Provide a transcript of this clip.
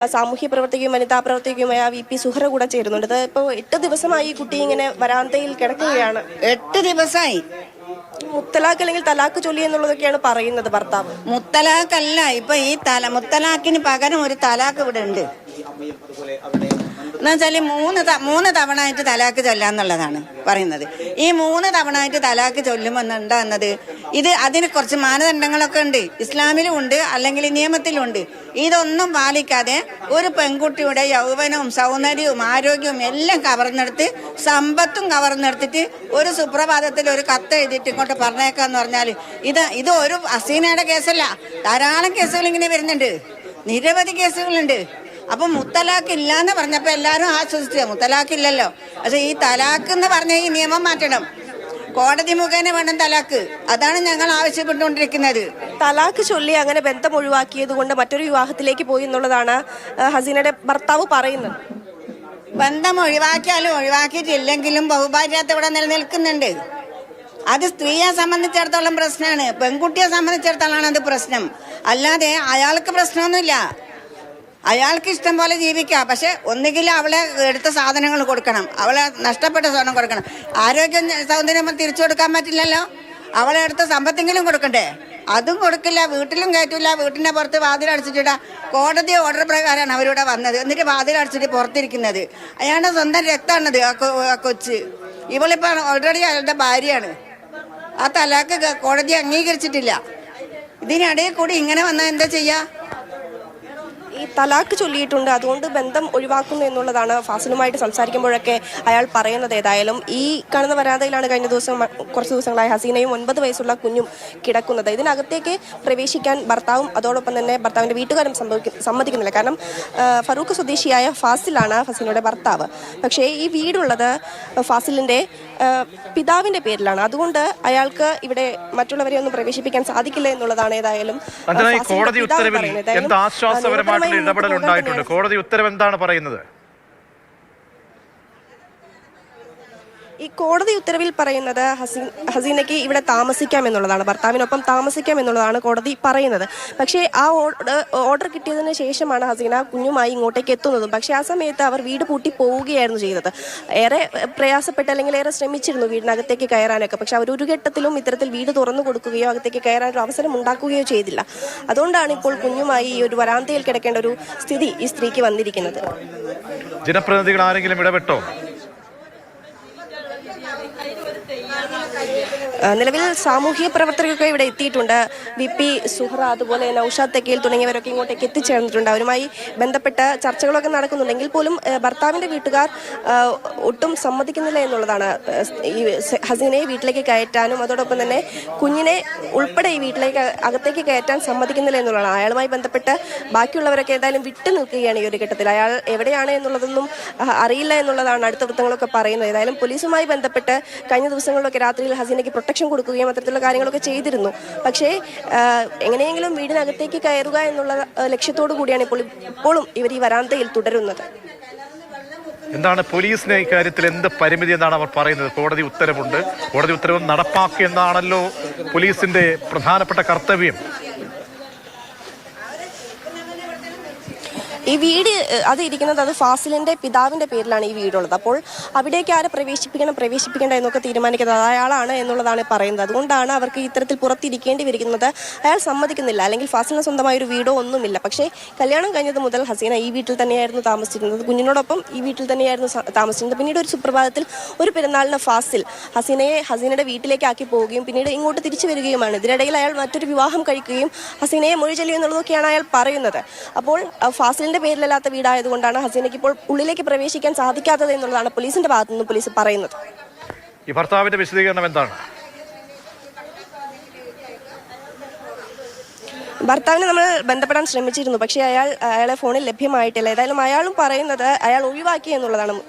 സാമൂഹ്യ പ്രവർത്തകയും വനിതാ പ്രവർത്തകയുമായ VP സുഹറ കൂടെ ചേരുന്നുണ്ട്. ഇത് ഇപ്പോൾ 8 ദിവസമായി ഈ കുട്ടി ഇങ്ങനെ വരാന്തയിൽ കിടക്കുകയാണ്. 8 ദിവസമായി. മുത്തലാഖ് അല്ലെങ്കിൽ തലാഖ് ചൊല്ലി എന്നുള്ളതൊക്കെയാണ് പറയുന്നത് ഭർത്താവ്. മുത്തലാഖല്ല, ഇപ്പൊ ഈ മുത്തലാഖിന് പകരം ഒരു തലാഖ് ഇവിടെ ഉണ്ട്. എന്നുവെച്ചാല് മൂന്ന് തവണ ആയിട്ട് തലാഖ് ചൊല്ലാന്നുള്ളതാണ് പറയുന്നത്. ഈ 3 തവണ ആയിട്ട് തലാഖ് ചൊല്ലുമ്പോൾ എന്താകുന്നത്, അതിന് കുറച്ച് മാനദണ്ഡങ്ങളൊക്കെ ഉണ്ട്. ഇസ്ലാമിലും ഉണ്ട്, അല്ലെങ്കിൽ നിയമത്തിലും ഉണ്ട്. ഇതൊന്നും പാലിക്കാതെ ഒരു പെൺകുട്ടിയുടെ യൗവനവും സൗന്ദര്യവും ആരോഗ്യവും എല്ലാം കവർന്നെടുത്ത്, സമ്പത്തും കവർന്നെടുത്തിട്ട് ഒരു സുപ്രഭാതത്തിൽ ഒരു കത്ത് എഴുതിയിട്ട് ഇങ്ങോട്ട് പറഞ്ഞേക്കാന്ന് പറഞ്ഞാൽ ഇത് ഒരു ഹസീനയുടെ കേസല്ല. ധാരാളം കേസുകൾ ഇങ്ങനെ വരുന്നുണ്ട്, നിരവധി കേസുകളുണ്ട്. അപ്പൊ മുത്തലാഖ് ഇല്ലാന്ന് പറഞ്ഞപ്പോ എല്ലാരും ആശ്വസിച്ചു, മുത്തലാഖ് ഇല്ലല്ലോ. പക്ഷെ ഈ തലാഖ് എന്ന് പറഞ്ഞ ഈ നിയമം മാറ്റണം, കോടതി മുഖേന വേണം തലാഖ്. അതാണ് ഞങ്ങൾ ആവശ്യപ്പെട്ടുകൊണ്ടിരിക്കുന്നത്. തലാഖ് ചൊല്ലി അങ്ങനെ ബന്ധം ഒഴിവാക്കിയത് കൊണ്ട് മറ്റൊരു വിവാഹത്തിലേക്ക് പോയി എന്നുള്ളതാണ് ഹസീനയുടെ ഭർത്താവ് പറയുന്നത്. ബന്ധം ഒഴിവാക്കിയാലും ഒഴിവാക്കിയിട്ടില്ലെങ്കിലും ബഹുഭാര്യത്വം ഇവിടെ നിലനിൽക്കുന്നുണ്ട്. അത് സ്ത്രീയെ സംബന്ധിച്ചിടത്തോളം പ്രശ്നമാണ്, പെൺകുട്ടിയെ സംബന്ധിച്ചിടത്തോളാണ് അത് പ്രശ്നം. അല്ലാതെ അയാൾക്ക് പ്രശ്നമൊന്നുമില്ല, അയാൾക്ക് ഇഷ്ടം പോലെ ജീവിക്കാം. പക്ഷെ ഒന്നുകിൽ അവളെ എടുത്ത സാധനങ്ങൾ കൊടുക്കണം, അവളെ നഷ്ടപ്പെട്ട സാധനം കൊടുക്കണം. ആരോഗ്യം സൗന്ദര്യം തിരിച്ചു കൊടുക്കാൻ പറ്റില്ലല്ലോ. അവളെ എടുത്ത സമ്പത്തെങ്കിലും കൊടുക്കണ്ടേ, അതും കൊടുക്കില്ല. വീട്ടിലും കയറ്റില്ല, വീട്ടിന്റെ പുറത്ത് വാതിലടച്ചിട്ടിട. കോടതി ഓർഡർ പ്രകാരമാണ് അവരിവിടെ വന്നത്, എന്നിട്ട് വാതിലടച്ചിട്ട് പുറത്തിരിക്കുന്നത്. അയാളുടെ സ്വന്തം രക്തമാണത് ആ കൊച്ച്. ഇവളിപ്പോ ഓൾറെഡി അയാളുടെ ഭാര്യയാണ്. ആ തലാക്ക് കോടതി അംഗീകരിച്ചിട്ടില്ല. ഇതിനിടയിൽ കൂടി ഇങ്ങനെ വന്നാൽ എന്താ ചെയ്യാ? ഈ തലാഖ് ചൊല്ലിയിട്ടുണ്ട്, അതുകൊണ്ട് ബന്ധം ഒഴിവാക്കുന്നു എന്നുള്ളതാണ് ഫാസിലുമായിട്ട് സംസാരിക്കുമ്പോഴൊക്കെ അയാൾ പറയുന്നത്. ഏതായാലും ഈ കാണുന്ന വരാന്തയിലാണ് കഴിഞ്ഞ കുറച്ച് ദിവസങ്ങളായി ഹസീനയും 9 വയസ്സുള്ള കുഞ്ഞും കിടക്കുന്നത്. ഇതിനകത്തേക്ക് പ്രവേശിക്കാൻ ഭർത്താവും അതോടൊപ്പം തന്നെ ഭർത്താവിൻ്റെ വീട്ടുകാരും സമ്മതിക്കുന്നില്ല. കാരണം ഫറൂഖ് സ്വദേശിയായ ഫാസിലാണ് ഹസീനയുടെ ഭർത്താവ്. പക്ഷേ ഈ വീടുള്ളത് ഫാസിലിൻ്റെ പിതാവിൻ്റെ പേരിലാണ്. അതുകൊണ്ട് അയാൾക്ക് ഇവിടെ മറ്റുള്ളവരെ ഒന്നും പ്രവേശിപ്പിക്കാൻ സാധിക്കില്ല എന്നുള്ളതാണ്. ഏതായാലും കോടതി ഉത്തരവിൽ എന്ത് ആശ്വാസപരമായിട്ടുള്ള ഇടപെടൽ ഉണ്ടായിട്ടുണ്ട്? കോടതി ഉത്തരവ് എന്താണ് പറയുന്നത്? ഈ കോടതി ഉത്തരവിൽ പറയുന്നത് ഹസീനയ്ക്ക് ഇവിടെ താമസിക്കാം എന്നുള്ളതാണ്, ഭർത്താവിനൊപ്പം താമസിക്കാം എന്നുള്ളതാണ് കോടതി പറയുന്നത്. പക്ഷേ ആ ഓർഡർ കിട്ടിയതിന് ശേഷമാണ് ഹസീന കുഞ്ഞുമായി ഇങ്ങോട്ടേക്ക് എത്തുന്നതും. പക്ഷേ ആ സമയത്ത് അവർ വീട് പൂട്ടി പോവുകയായിരുന്നു ചെയ്തത്. ഏറെ പ്രയാസപ്പെട്ട് അല്ലെങ്കിൽ ഏറെ ശ്രമിച്ചിരുന്നു വീടിനകത്തേക്ക് കയറാനൊക്കെ. പക്ഷെ അവരൊരു ഘട്ടത്തിലും ഇത്തരത്തിൽ വീട് തുറന്നു കൊടുക്കുകയോ അകത്തേക്ക് കയറാനൊരു അവസരം ഉണ്ടാക്കുകയോ ചെയ്തില്ല. അതുകൊണ്ടാണ് ഇപ്പോൾ കുഞ്ഞുമായി ഈ ഒരു വരാന്തയിൽ കിടക്കേണ്ട ഒരു സ്ഥിതി ഈ സ്ത്രീക്ക് വന്നിരിക്കുന്നത്. ജനപ്രതിനിധികൾ ആരെങ്കിലും ഇടപെട്ടോ? നിലവിൽ സാമൂഹ്യ പ്രവർത്തകരൊക്കെ ഇവിടെ എത്തിയിട്ടുണ്ട്. VP സുഹറ, അതുപോലെ നൌഷാദ് തെക്കയിൽ തുടങ്ങിയവരൊക്കെ ഇങ്ങോട്ടേക്ക് എത്തിച്ചേർന്നിട്ടുണ്ട്. അവരുമായി ബന്ധപ്പെട്ട ചർച്ചകളൊക്കെ നടക്കുന്നുണ്ടെങ്കിൽ പോലും ഭർത്താവിൻ്റെ വീട്ടുകാർ ഒട്ടും സമ്മതിക്കുന്നില്ല എന്നുള്ളതാണ്. ഈ ഹസീനയെ വീട്ടിലേക്ക് കയറ്റാനും അതോടൊപ്പം തന്നെ കുഞ്ഞിനെ ഉൾപ്പെടെ ഈ വീട്ടിലേക്ക് അകത്തേക്ക് കയറ്റാൻ സമ്മതിക്കുന്നില്ല എന്നുള്ളതാണ്. അയാളുമായി ബന്ധപ്പെട്ട് ബാക്കിയുള്ളവരൊക്കെ ഏതായാലും വിട്ടു നിൽക്കുകയാണ് ഈ ഒരു ഘട്ടത്തിൽ. അയാൾ എവിടെയാണ് എന്നുള്ളതൊന്നും അറിയില്ല എന്നുള്ളതാണ് അടുത്ത വൃത്തങ്ങളൊക്കെ പറയുന്നത്. ഏതായാലും പോലീസുമായി ബന്ധപ്പെട്ട് കഴിഞ്ഞ ദിവസങ്ങളിലൊക്കെ രാത്രിയിൽ ഹസീനയ്ക്ക് പ്രൊട്ടക്ഷൻ കൊടുക്കുകയും അത്തരത്തിലുള്ള കാര്യങ്ങളൊക്കെ ചെയ്തിരുന്നു. പക്ഷേ എങ്ങനെയെങ്കിലും വീടിനകത്തേക്ക് കയറുക എന്നുള്ള ലക്ഷ്യത്തോടു കൂടിയാണ് ഇപ്പോഴും ഇവർ ഈ വരാന്തയിൽ തുടരുന്നത്. എന്താണ് പോലീസിന്റെ ഇക്കാര്യത്തിൽ എന്ത് പരിമിതി എന്നാണ് അവർ പറയുന്നത്? കോടതി ഉത്തരവുണ്ട്, കോടതി ഉത്തരവ് നടപ്പാക്കുക എന്നാണല്ലോ പോലീസിന്റെ പ്രധാനപ്പെട്ട കർത്തവ്യം. ഈ വീട് അത് ഫാസിലിൻ്റെ പിതാവിൻ്റെ പേരിലാണ് ഈ വീടുള്ളത്. അപ്പോൾ അവിടേക്ക് ആരെ പ്രവേശിപ്പിക്കേണ്ട എന്നൊക്കെ തീരുമാനിക്കുന്നത് അയാളാണ് എന്നുള്ളതാണ് പറയുന്നത്. അതുകൊണ്ടാണ് അവർക്ക് ഇത്തരത്തിൽ പുറത്തിരിക്കേണ്ടി വരുന്നത്. അയാൾ സമ്മതിക്കുന്നില്ല, അല്ലെങ്കിൽ ഫാസിലിന് സ്വന്തമായൊരു വീടോ ഒന്നുമില്ല. പക്ഷേ കല്യാണം കഴിഞ്ഞത് മുതൽ ഹസീന ഈ വീട്ടിൽ തന്നെയായിരുന്നു താമസിച്ചിരുന്നത്, കുഞ്ഞിനോടൊപ്പം ഈ വീട്ടിൽ തന്നെയായിരുന്നു താമസിച്ചിരുന്നത്. പിന്നീട് ഒരു സുപ്രഭാതത്തിൽ ഒരു പെരുന്നാളിന് ഫാസിൽ ഹസീനയുടെ വീട്ടിലേക്ക് ആക്കി പോവുകയും പിന്നീട് ഇങ്ങോട്ട് തിരിച്ചു വരികയുമാണ്. ഇതിനിടയിൽ അയാൾ മറ്റൊരു വിവാഹം കഴിക്കുകയും ഹസീനയെ മൊഴി ചൊല്ലിയും എന്നുള്ളതൊക്കെയാണ് അയാൾ പറയുന്നത്. അപ്പോൾ ഫാസിലിൻ്റെ പേരിലല്ലാത്ത വീടായതുകൊണ്ടാണ് ഹസീനയ്ക്ക് ഇപ്പോൾ ഉള്ളിലേക്ക് പ്രവേശിക്കാൻ സാധിക്കാത്തത് എന്നുള്ളതാണ് പോലീസിന്റെ ഭാഗത്തു നിന്ന് പോലീസ് പറയുന്നത്. ഈ ഭർത്താവിന്റെ വിശദീകരണം എന്താണ്? ഭർത്താവിനെ നമ്മൾ ബന്ധപ്പെടാൻ ശ്രമിച്ചിരുന്നു, പക്ഷേ അയാളെ ഫോണിൽ ലഭ്യമായിട്ടില്ല. ഏതായാലും അയാളും പറയുന്നത് അയാൾ ഒഴിവാക്കി എന്നുള്ളതാണ്.